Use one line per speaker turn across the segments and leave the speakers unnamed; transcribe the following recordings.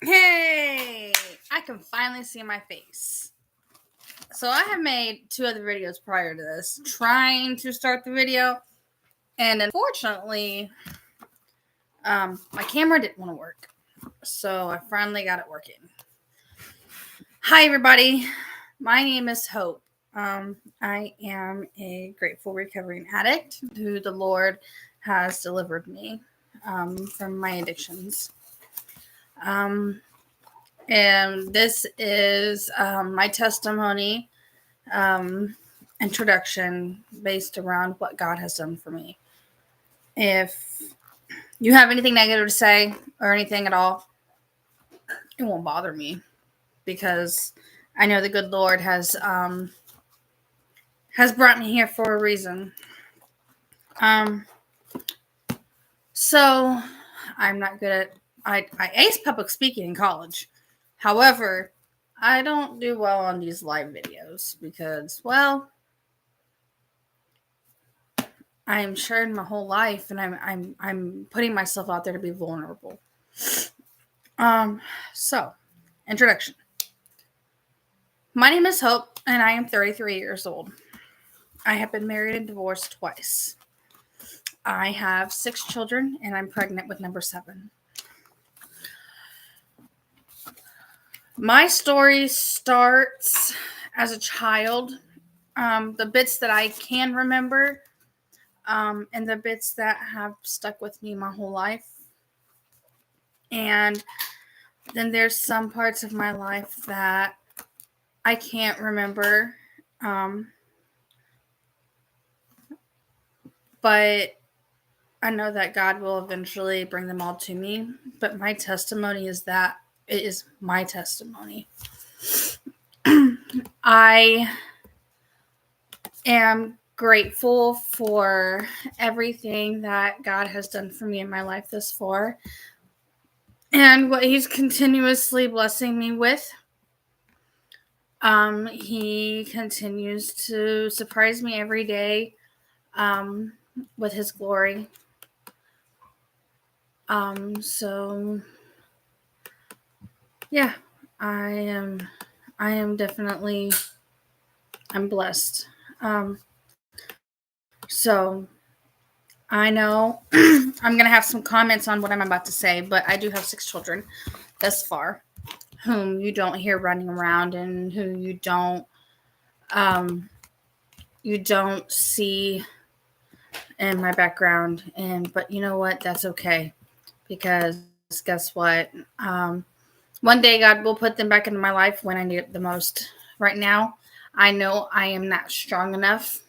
Hey, I can finally see my face. So I have made 2 other videos prior to this, trying to start the video, and unfortunately, my camera didn't want to work. So I finally got it working. Hi, everybody. My name is Hope. I am a grateful recovering addict who the Lord has delivered me from my addictions. And this is my testimony introduction based around what God has done for me. If you have anything negative to say or anything at all, it won't bother me because I know the good Lord has brought me here for a reason. So I'm not good at I aced public speaking in college. However, I don't do well on these live videos because, well, I'm sharing my whole life and I'm putting myself out there to be vulnerable. So, introduction. My name is Hope and I am 33 years old. I have been married and divorced twice. I have 6 children and I'm pregnant with number 7. My story starts as a child. The bits that I can remember and the bits that have stuck with me my whole life. And then there's some parts of my life that I can't remember. But I know that God will eventually bring them all to me. But my testimony is that it is my testimony. I am grateful for everything that God has done for me in my life thus far and what He's continuously blessing me with. He continues to surprise me every day with His glory. So yeah, I am definitely, I'm blessed. So I know I'm going to have some comments on what I'm about to say, but I do have 6 children thus far whom you don't hear running around and who you don't see in my background. But you know what? That's okay, because guess what? One day God will put them back into my life when I need it the most. Right now, I know I am not strong enough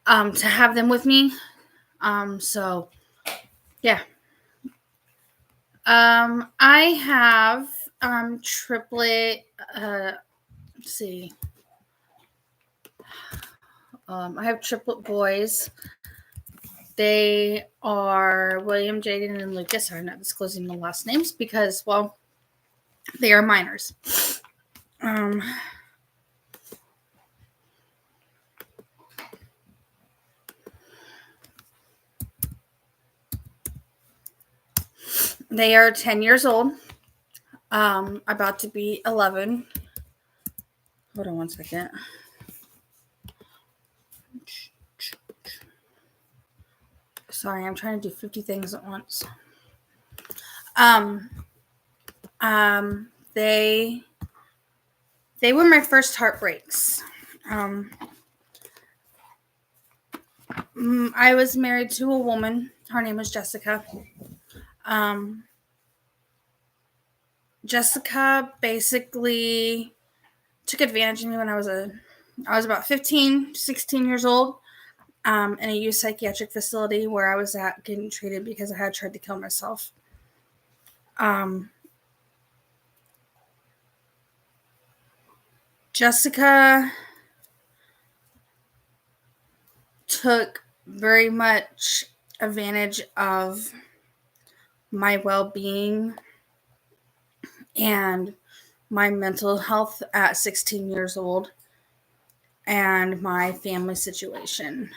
to have them with me. So yeah. I have triplet. Let's see. I have triplet boys. They are William, Jaden, and Lucas. I'm not disclosing the last names because, well, they are minors. They are 10 years old, about to be 11. Hold on one second. Sorry, I'm trying to do 50 things at once. They were my first heartbreaks. I was married to a woman. Her name was Jessica. Jessica basically took advantage of me when I was about 15, 16 years old, in a youth psychiatric facility where I was at getting treated because I had tried to kill myself. Jessica took very much advantage of my well-being and my mental health at 16 years old and my family situation.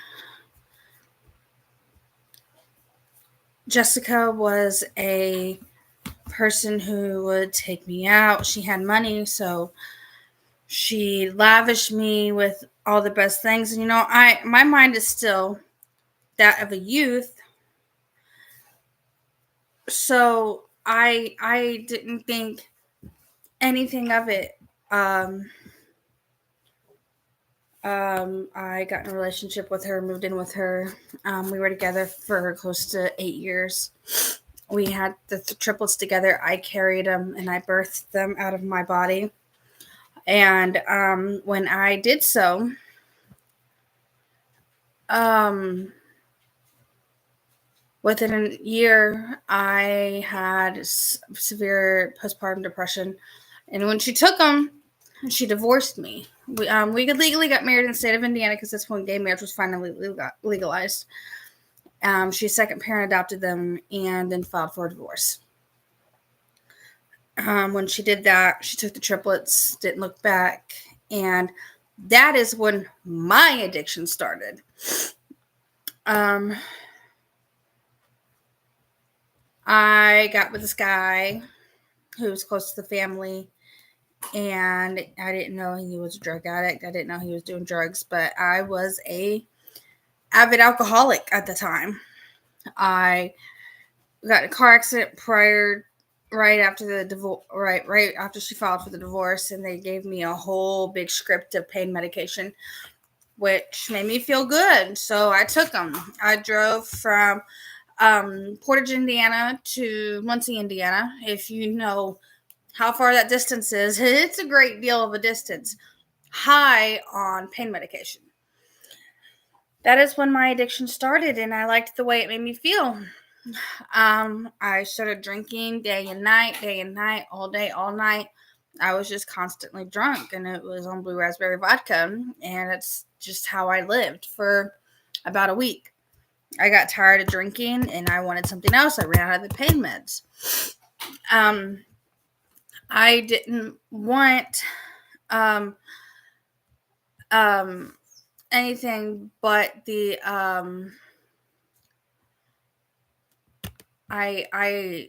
Jessica was a person who would take me out. She had money, so she lavished me with all the best things. And my mind is still that of a youth, so I didn't think anything of it. I got in a relationship with her, moved in with her. We were together for close to 8 years. We had the triplets together. I carried them and I birthed them out of my body. And when I did so, within a year, I had severe postpartum depression. And when she took them, she divorced me. We legally got married in the state of Indiana because that's when gay marriage was finally legalized. She second parent adopted them and then filed for a divorce. When she did that, she took the triplets, didn't look back, and that is when my addiction started. I got with this guy who was close to the family, and I didn't know he was a drug addict. I didn't know he was doing drugs, but I was a avid alcoholic at the time. I got in a car accident right after the divorce, right after she filed for the divorce, and they gave me a whole big script of pain medication, which made me feel good. So I took them. I drove from Portage, Indiana to Muncie, Indiana. If you know how far that distance is, it's a great deal of a distance. High on pain medication. That is when my addiction started, and I liked the way it made me feel. I started drinking day and night, all day, all night. I was just constantly drunk, and it was on blue raspberry vodka, and it's just how I lived for about a week. I got tired of drinking, and I wanted something else. I ran out of the pain meds. I didn't want anything but the I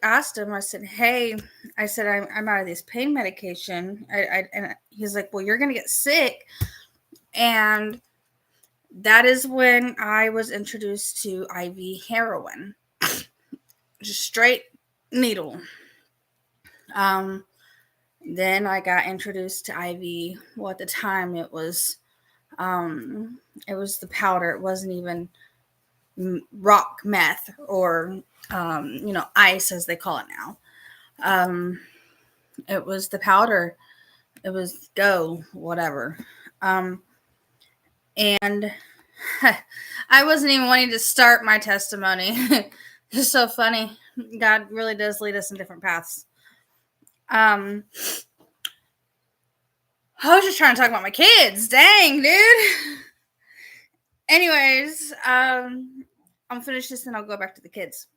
asked him. I said, "Hey," I said, "I'm out of this pain medication." And he's like, "Well, you're gonna get sick," and that is when I was introduced to IV heroin, just straight needle. Then I got introduced to IV. Well, at the time it was the powder. It wasn't even rock meth or ice as they call it now. It was the powder. It was go whatever. And I wasn't even wanting to start my testimony. It's so funny. God really does lead us in different paths. I was just trying to talk about my kids. Dang, dude. Anyways, I'll finish this and I'll go back to the kids.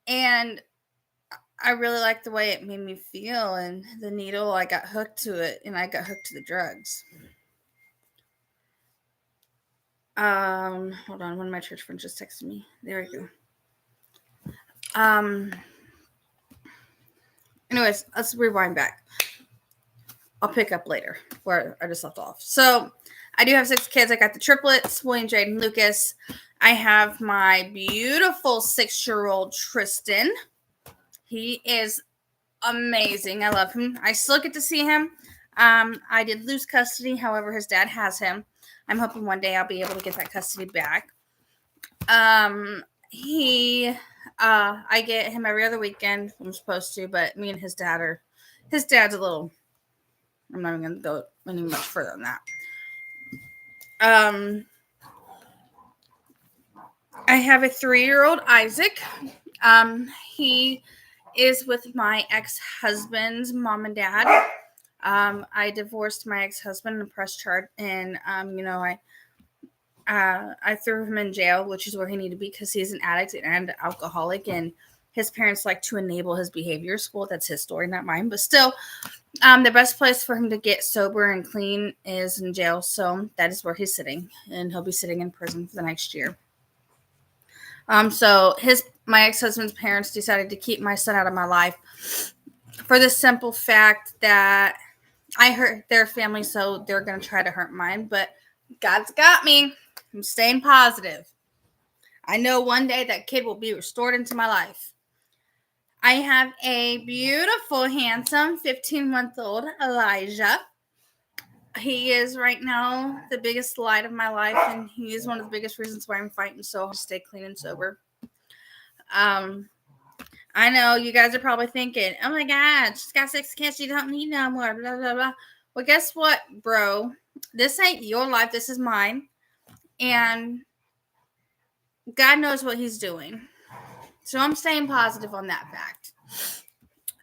And I really liked the way it made me feel, and the needle, I got hooked to it, and I got hooked to the drugs. Hold on, one of my church friends just texted me. There we go. Anyways, let's rewind back. I'll pick up later where I just left off. So I do have 6 kids. I got the triplets, William, Jaden, Lucas. I have my beautiful 6-year-old Tristan. He is amazing. I love him. I still get to see him. I did lose custody. However, his dad has him. I'm hoping one day I'll be able to get that custody back. I get him every other weekend. I'm supposed to, but me and his dad's a little, I'm not even going to go any much further than that. I have a 3-year-old Isaac. He is with my ex-husband's mom and dad. I divorced my ex-husband and pressed charge, and I threw him in jail, which is where he needed to be because he's an addict and alcoholic, and his parents like to enable his behaviors. Well, that's his story, not mine, but still, the best place for him to get sober and clean is in jail. So that is where he's sitting, and he'll be sitting in prison for the next year. So my ex-husband's parents decided to keep my son out of my life for the simple fact that I hurt their family, so they're going to try to hurt mine. But God's got me. I'm staying positive. I know one day that kid will be restored into my life. I have a beautiful, handsome 15-month-old Elijah. He is right now the biggest light of my life, and he is one of the biggest reasons why I'm fighting so hard to stay clean and sober. I know you guys are probably thinking, oh my God, she's got 6 kids, she don't need no more, blah, blah, blah. Well, guess what, bro? This ain't your life, this is mine. And God knows what he's doing. So I'm staying positive on that fact.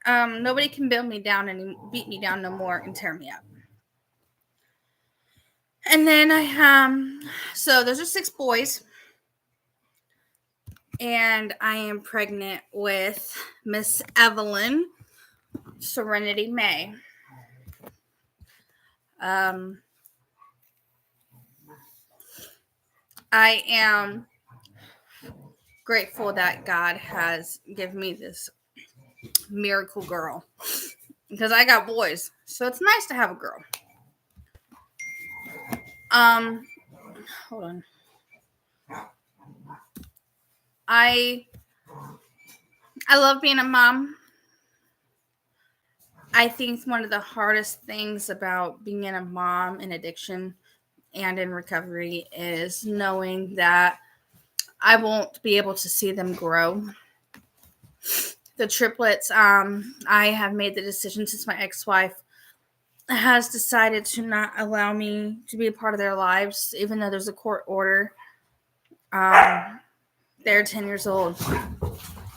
Nobody can build me down and beat me down no more and tear me up. And then so those are 6 boys. And I am pregnant with Miss Evelyn Serenity May. I am grateful that God has given me this miracle girl, because I got boys, so it's nice to have a girl. Hold on. I love being a mom. I think one of the hardest things about being a mom in addiction and in recovery is knowing that I won't be able to see them grow. The triplets, I have made the decision, since my ex-wife has decided to not allow me to be a part of their lives, even though there's a court order. They're 10 years old.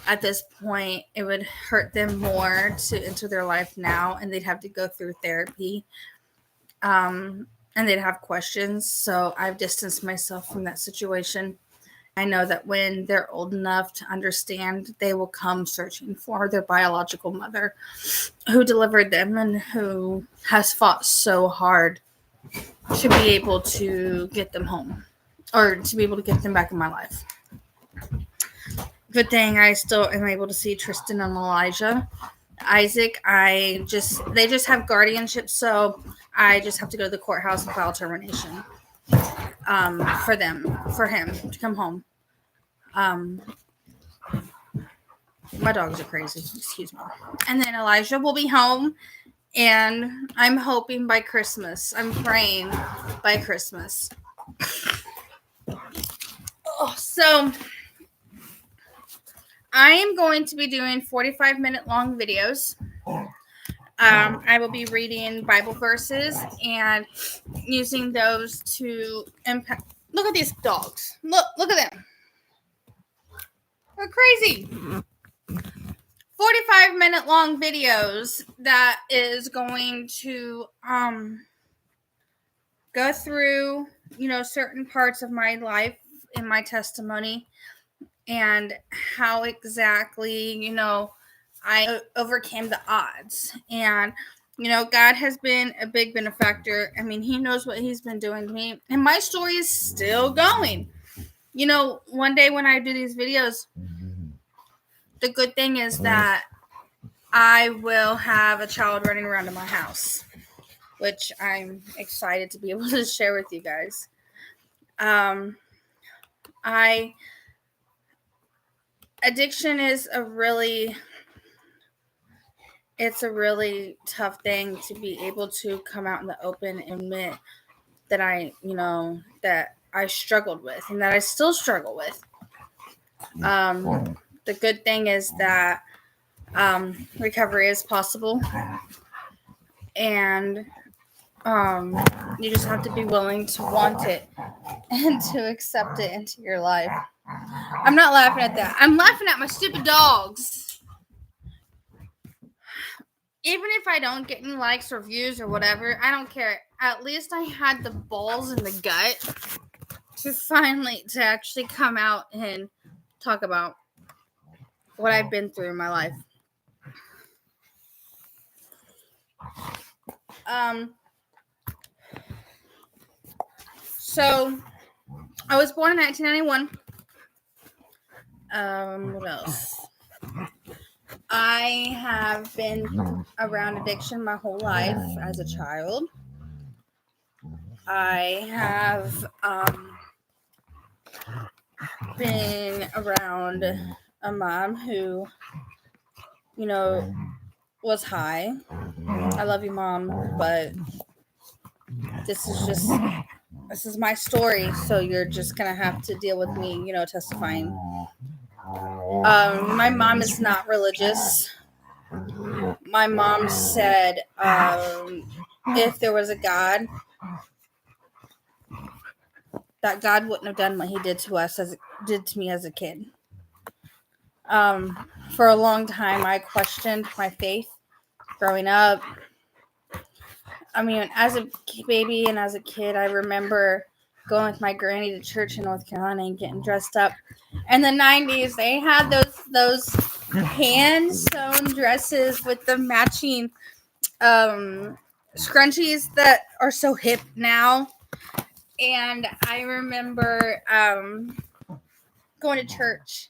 At this point, it would hurt them more to enter their life now, and they'd have to go through therapy. And they'd have questions. So I've distanced myself from that situation. I know that when they're old enough to understand, they will come searching for their biological mother who delivered them and who has fought so hard to be able to get them home, or to be able to get them back in my life. Good thing I still am able to see Tristan and Elijah. Isaac, they just have guardianship, so I just have to go to the courthouse and file termination for him to come home. My dogs are crazy. Excuse me. And then Elijah will be home, and I'm hoping by Christmas. I'm praying by Christmas. So I am going to be doing 45-minute long videos. I will be reading Bible verses and using those to impact. Look at these dogs. Look at them. They're crazy. 45-minute long videos that is going to go through, certain parts of my life and my testimony, and how exactly, I overcame the odds. And, God has been a big benefactor. I mean, he knows what he's been doing to me, and my story is still going. One day when I do these videos, the good thing is that I will have a child running around in my house, which I'm excited to be able to share with you guys. Addiction is a really tough thing to be able to come out in the open and admit that that I struggled with, and that I still struggle with. The good thing is that recovery is possible, and you just have to be willing to want it and to accept it into your life. I'm not laughing at that. I'm laughing at my stupid dogs. Even if I don't get any likes or views or whatever, I don't care. At least I had the balls and the gut to actually come out and talk about what I've been through in my life. So I was born in 1991. What else? I have been around addiction my whole life as a child. I have been around a mom who, was high. I love you, Mom, but this is my story, so you're just gonna have to deal with me, testifying. My mom is not religious. My mom said if there was a God, that God wouldn't have done what he did to me as a kid. For a long time, I questioned my faith growing up. I mean, as a baby and as a kid, I remember going with my granny to church in North Carolina and getting dressed up. In the 90s, they had those hand-sewn dresses with the matching scrunchies that are so hip now. And I remember going to church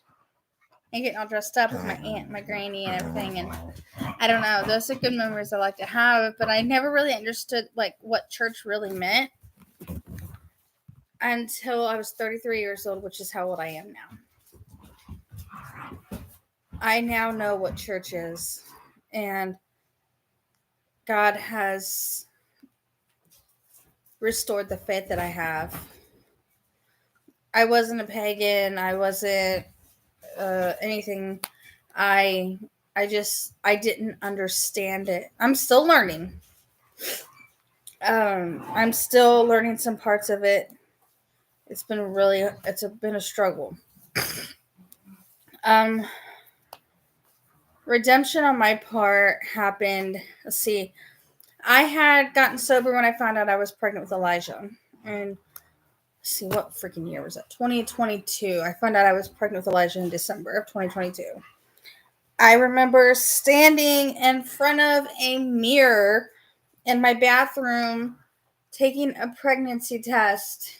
and getting all dressed up with my aunt, my granny, and everything. And I don't know, those are good memories I like to have. But I never really understood what church really meant until I was 33 years old, which is how old I am now. I now know what church is, and God has restored the faith that I have. I wasn't a pagan. I wasn't anything. I didn't understand it. I'm still learning. I'm still learning some parts of it. It's been a struggle. Redemption on my part happened. Let's see. I had gotten sober when I found out I was pregnant with Elijah. And let's see, what freaking year was that? 2022. I found out I was pregnant with Elijah in December of 2022. I remember standing in front of a mirror in my bathroom taking a pregnancy test.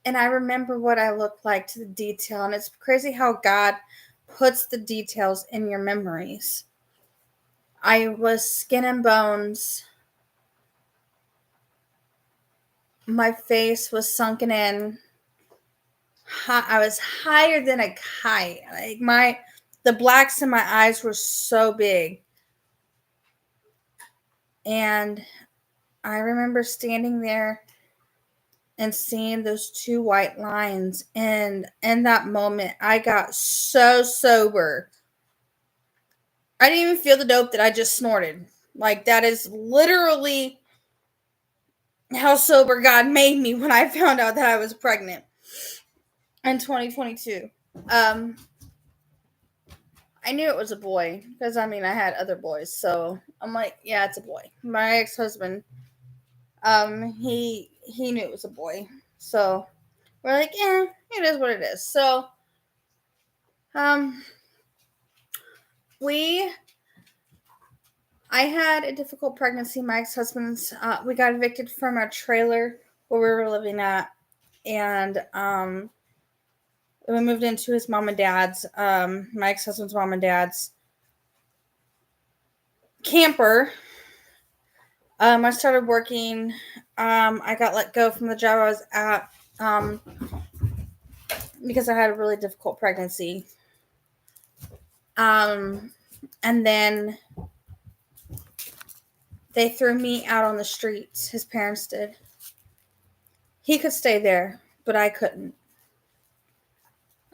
And I remember what I looked like to the detail. And it's crazy how God puts the details in your memories. I was skin and bones. My face was sunken in. I was higher than a kite. The blacks in my eyes were so big. And I remember standing there and seeing those two white lines. And in that moment, I got so sober. I didn't even feel the dope that I just snorted. That is literally how sober God made me when I found out that I was pregnant in 2022. I knew it was a boy because, I had other boys. So I'm like, yeah, it's a boy. My ex-husband, he knew it was a boy. So we're like, yeah, it is what it is. So, I had a difficult pregnancy. My ex-husband's, we got evicted from our trailer where we were living at. And, we moved into his mom and dad's, my ex-husband's mom and dad's camper. I started working. I got let go from the job I was at because I had a really difficult pregnancy. And then they threw me out on the streets. His parents did. He could stay there, but I couldn't.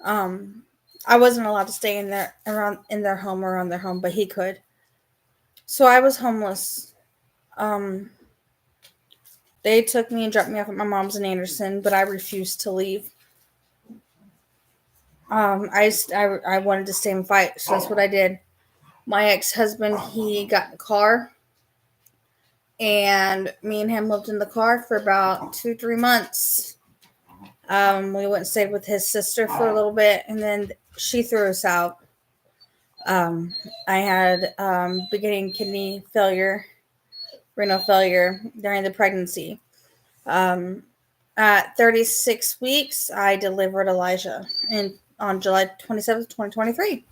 I wasn't allowed to stay in their home or around their home, but he could. So I was homeless. They took me and dropped me off at my mom's in Anderson, but I refused to leave. I wanted to stay and fight, so that's what I did. My ex-husband, he got in a car, and me and him lived in the car for about 2-3 months. We went and stayed with his sister for a little bit, and then she threw us out. I had beginning kidney failure, renal failure during the pregnancy. At 36 weeks, I delivered Elijah in on July 27th, 2023.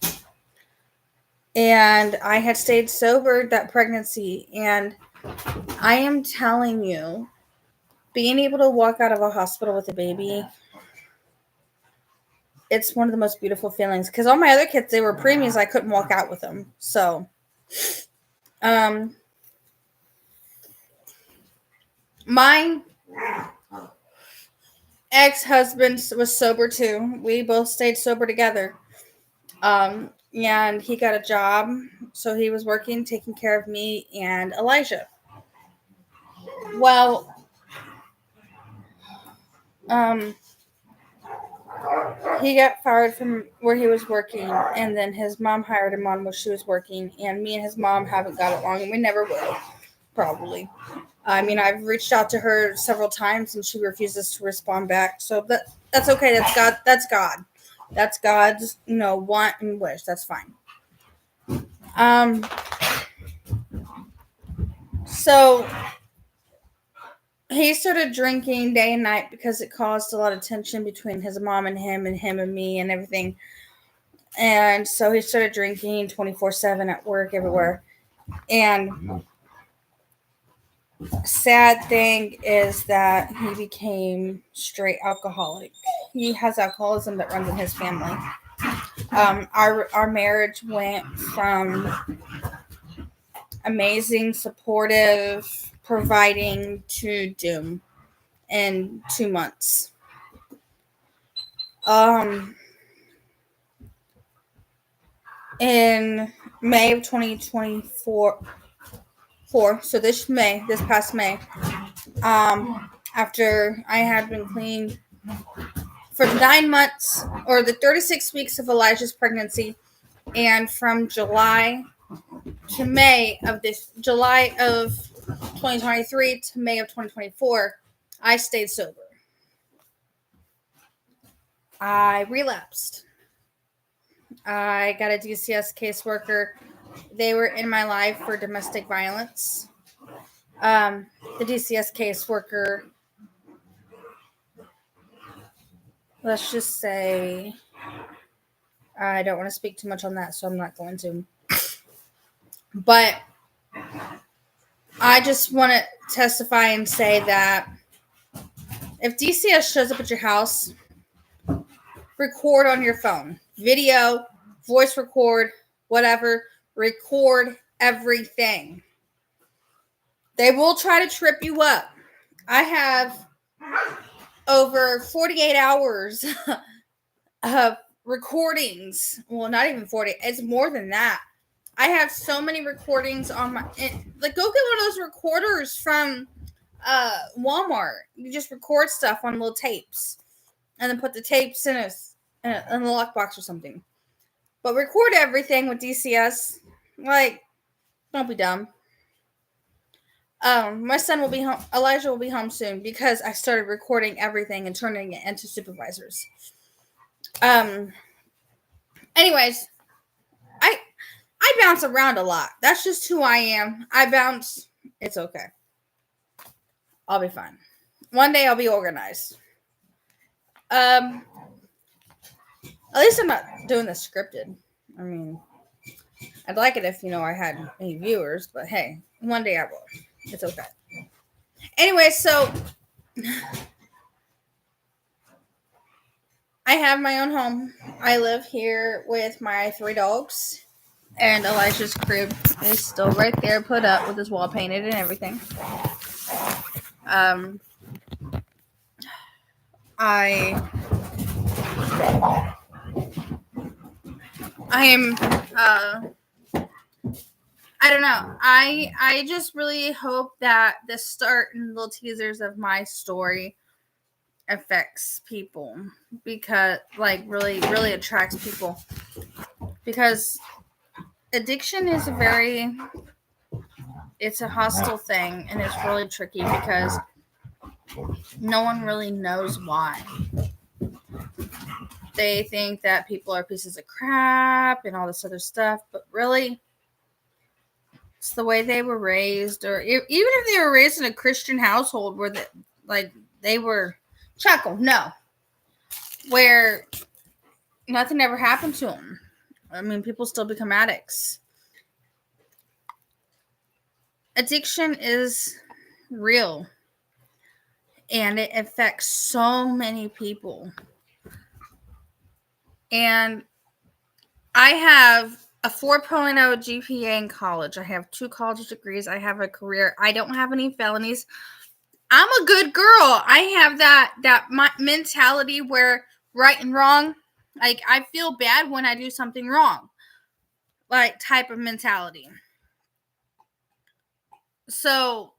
And I had stayed sober that pregnancy. And I am telling you, being able to walk out of a hospital with a baby, it's one of the most beautiful feelings. Because all my other kids, they were preemies. I couldn't walk out with them. So, my ex-husband was sober too. We both stayed sober together. And he got a job. So he was working, taking care of me and Elijah. Well, he got fired from where he was working, and then his mom hired him on where she was working, and me and his mom haven't got along, and we never will, probably. I mean, I've reached out to her several times, and she refuses to respond back, so that's okay. That's God's, want and wish. That's fine. So he started drinking day and night because it caused a lot of tension between his mom and him and me and everything. And so he started drinking 24/7 at work, everywhere. And sad thing is that he became straight alcoholic. He has alcoholism that runs in his family. Our marriage went from amazing, supportive, providing to doom in 2 months. In May of 2024, so this past May, after I had been clean for 9 months, or the 36 weeks of Elijah's pregnancy, and from July to May of 2023 to May of 2024, I stayed sober. I relapsed. I got a DCS caseworker. They were in my life for domestic violence. The DCS caseworker, let's just say, I don't want to speak too much on that, so I'm not going to. But I just want to testify and say that if DCS shows up at your house, record on your phone. Video, voice record, whatever. Record everything. They will try to trip you up. I have over 48 hours of recordings. Well, not even 40. It's more than that. I have so many recordings on my... go get one of those recorders from Walmart. You just record stuff on little tapes. And then put the tapes in a lockbox or something. But record everything with DCS. Don't be dumb. My son will be home. Elijah will be home soon because I started recording everything and turning it into supervisors. Anyways, I bounce around a lot. That's just who I am. I bounce. It's okay. I'll be fine. One day I'll be organized. At least I'm not doing this scripted. I mean, I'd like it if, I had any viewers, but hey, one day I will. It's okay. Anyway, so I have my own home. I live here with my 3 dogs, and Elijah's crib is still right there, put up with his wall painted and everything. I don't know. I just really hope that the start and little teasers of my story affects people, because really, really attracts people, because addiction is it's a hostile thing, and it's really tricky because no one really knows why. They think that people are pieces of crap and all this other stuff, but really, it's the way they were raised, or even if they were raised in a Christian household where they were where nothing ever happened to them. I mean, people still become addicts. Addiction is real, and it affects so many people. And I have a 4.0 GPA in college. I have 2 college degrees. I have a career. I don't have any felonies. I'm a good girl. I have that mentality where right and wrong, like I feel bad when I do something wrong, like type of mentality. So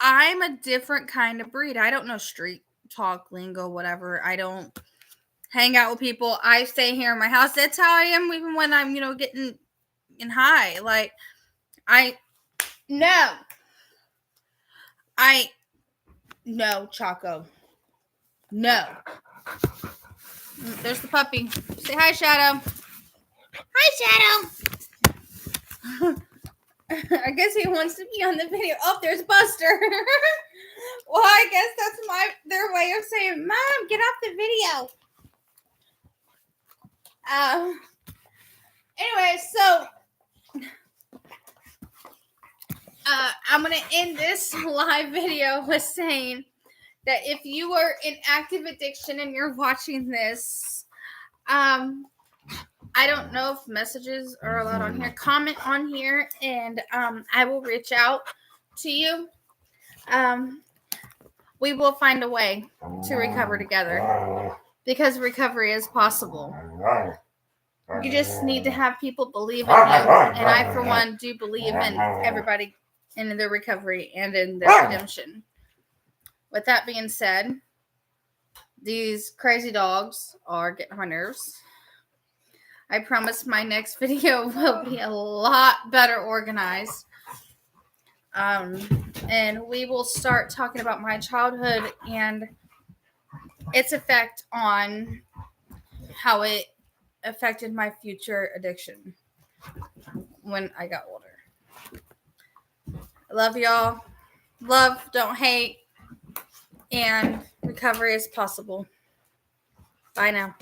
I'm a different kind of breed. I don't know street talk, lingo, whatever. I don't hang out with people. I stay here in my house. That's how I am even when I'm, getting in high. Like, no, Choco. No. There's the puppy. Say hi, Shadow. Hi, Shadow. I guess he wants to be on the video. Oh, there's Buster. Well, I guess that's their way of saying, Mom, get off the video. Anyway, so I'm going to end this live video with saying that if you are in active addiction and you're watching this, I don't know if messages are allowed on here. Comment on here, and I will reach out to you. We will find a way to recover together because recovery is possible. You just need to have people believe in you, and I, for one, do believe in everybody and in their recovery and in their redemption. With that being said, these crazy dogs are getting on my nerves. I promise my next video will be a lot better organized. And we will start talking about my childhood and its effect on how it affected my future addiction when I got older. I love y'all. Love, don't hate. And recovery is possible. Bye now.